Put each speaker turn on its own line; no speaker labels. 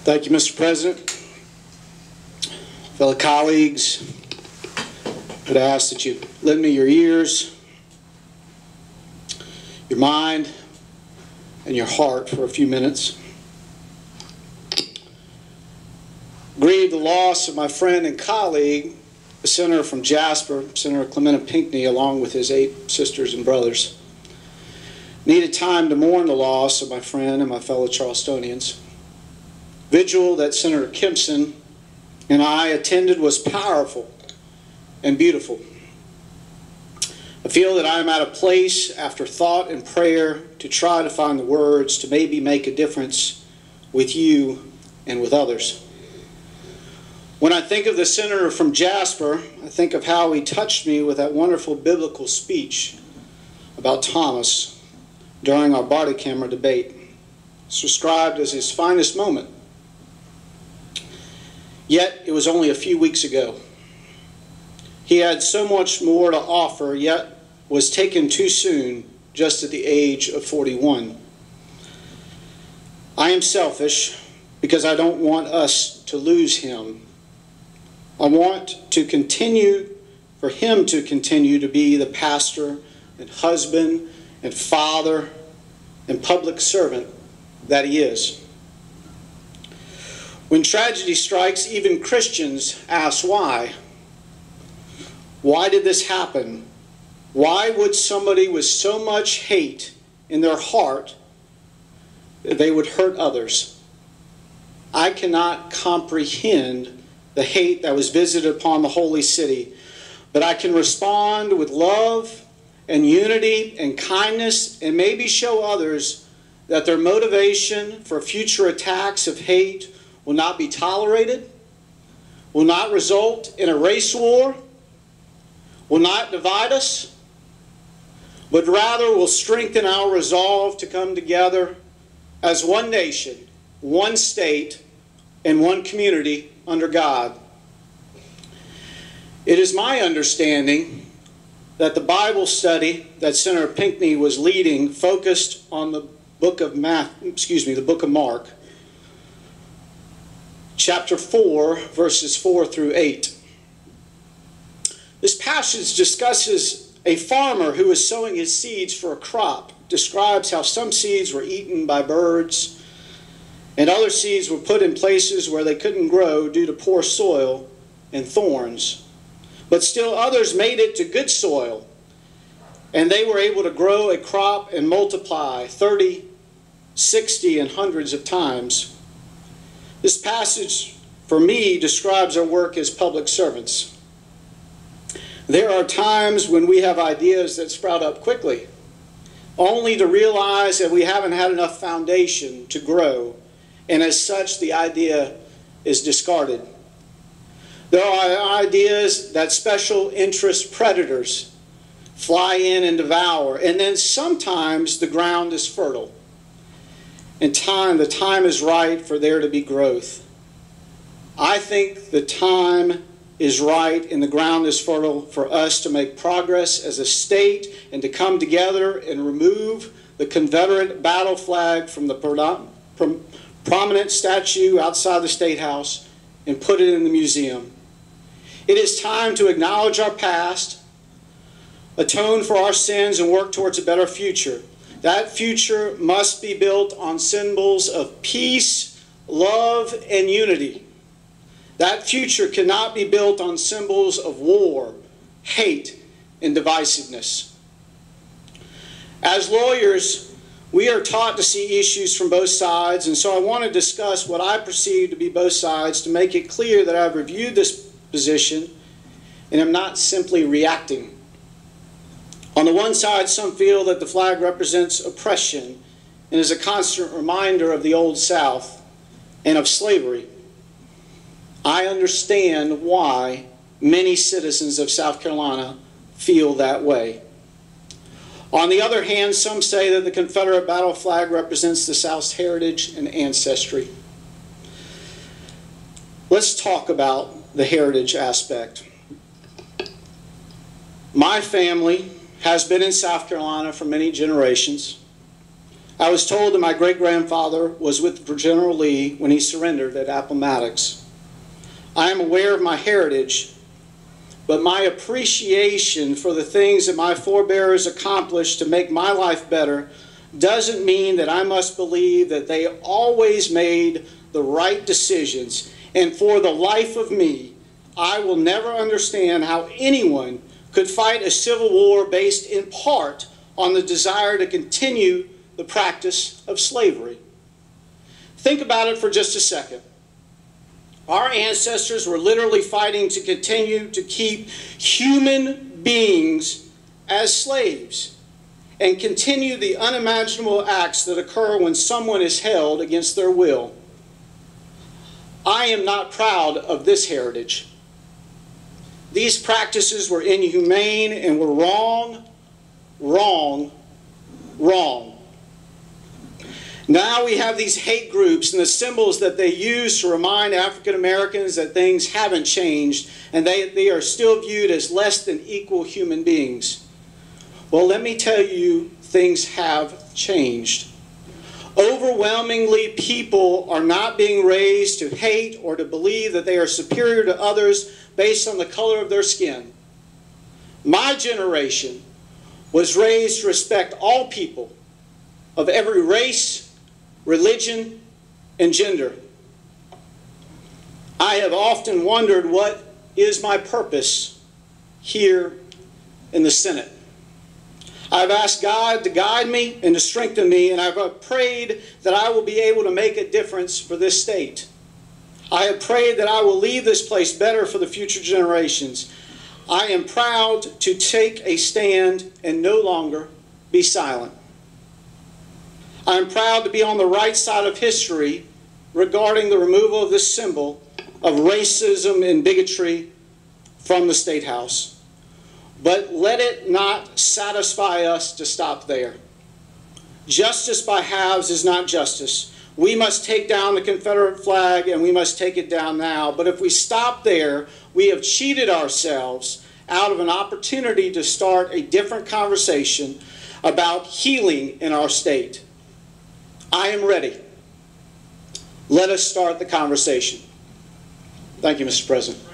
Thank you, Mr. President. Fellow colleagues, I'd ask that you lend me your ears, your mind, and your heart for a few minutes. Grieve the loss of my friend and colleague, a senator from Jasper, Senator Clementa Pinckney, along with his 8 sisters and brothers. Needed time to mourn the loss of my friend and my fellow Charlestonians. Vigil that Senator Kempson and I attended was powerful and beautiful. I feel that I am at a place after thought and prayer to try to find the words to maybe make a difference with you and with others. When I think of the senator from Jasper, I think of how he touched me with that wonderful biblical speech about Thomas during our body camera debate. It's described as his finest moment. Yet it was only a few weeks ago. He had so much more to offer, yet was taken too soon, just at the age of 41. I am selfish because I don't want us to lose him. I want to continue, for him to continue to be the pastor and husband and father and public servant that he is. When tragedy strikes, even Christians ask why. Why did this happen? Why would somebody with so much hate in their heart that they would hurt others? I cannot comprehend the hate that was visited upon the holy city, but I can respond with love and unity and kindness, and maybe show others that their motivation for future attacks of hate will not be tolerated, will not result in a race war, will not divide us, but rather will strengthen our resolve to come together as one nation, one state, and one community under God. It is my understanding that the Bible study that Senator Pinckney was leading focused on the book of Mark, chapter 4, verses 4 through 8. This passage discusses a farmer who is sowing his seeds for a crop, describes how some seeds were eaten by birds, and other seeds were put in places where they couldn't grow due to poor soil and thorns. But still others made it to good soil, and they were able to grow a crop and multiply 30, 60, and hundreds of times. This passage, for me, describes our work as public servants. There are times when we have ideas that sprout up quickly, only to realize that we haven't had enough foundation to grow, and as such, the idea is discarded. There are ideas that special interest predators fly in and devour, and then sometimes the ground is fertile. And the time is right for there to be growth. I think the time is right and the ground is fertile for us to make progress as a state and to come together and remove the Confederate battle flag from the prominent statue outside the State House and put it in the museum. It is time to acknowledge our past, atone for our sins, and work towards a better future. That future must be built on symbols of peace, love, and unity. That future cannot be built on symbols of war, hate, and divisiveness. As lawyers, we are taught to see issues from both sides, and so I want to discuss what I perceive to be both sides to make it clear that I've reviewed this position and am not simply reacting. On the one side, some feel that the flag represents oppression and is a constant reminder of the Old South and of slavery. I understand why many citizens of South Carolina feel that way. On the other hand, some say that the Confederate battle flag represents the South's heritage and ancestry. Let's talk about the heritage aspect. My family has been in South Carolina for many generations. I was told that my great-grandfather was with General Lee when he surrendered at Appomattox. I am aware of my heritage, but my appreciation for the things that my forebears accomplished to make my life better doesn't mean that I must believe that they always made the right decisions. And for the life of me, I will never understand how anyone could fight a civil war based in part on the desire to continue the practice of slavery. Think about it for just a second. Our ancestors were literally fighting to continue to keep human beings as slaves and continue the unimaginable acts that occur when someone is held against their will. I am not proud of this heritage. These practices were inhumane and were wrong, wrong, wrong. Now we have these hate groups and the symbols that they use to remind African Americans that things haven't changed and they are still viewed as less than equal human beings. Well, let me tell you, things have changed. Overwhelmingly, people are not being raised to hate or to believe that they are superior to others based on the color of their skin. My generation was raised to respect all people of every race, religion, and gender. I have often wondered what is my purpose here in the Senate. I've asked God to guide me and to strengthen me, and I've prayed that I will be able to make a difference for this state. I have prayed that I will leave this place better for the future generations. I am proud to take a stand and no longer be silent. I am proud to be on the right side of history regarding the removal of this symbol of racism and bigotry from the State House. But let it not satisfy us to stop there. Justice by halves is not justice. We must take down the Confederate flag, and we must take it down now. But if we stop there, we have cheated ourselves out of an opportunity to start a different conversation about healing in our state. I am ready. Let us start the conversation. Thank you, Mr. President.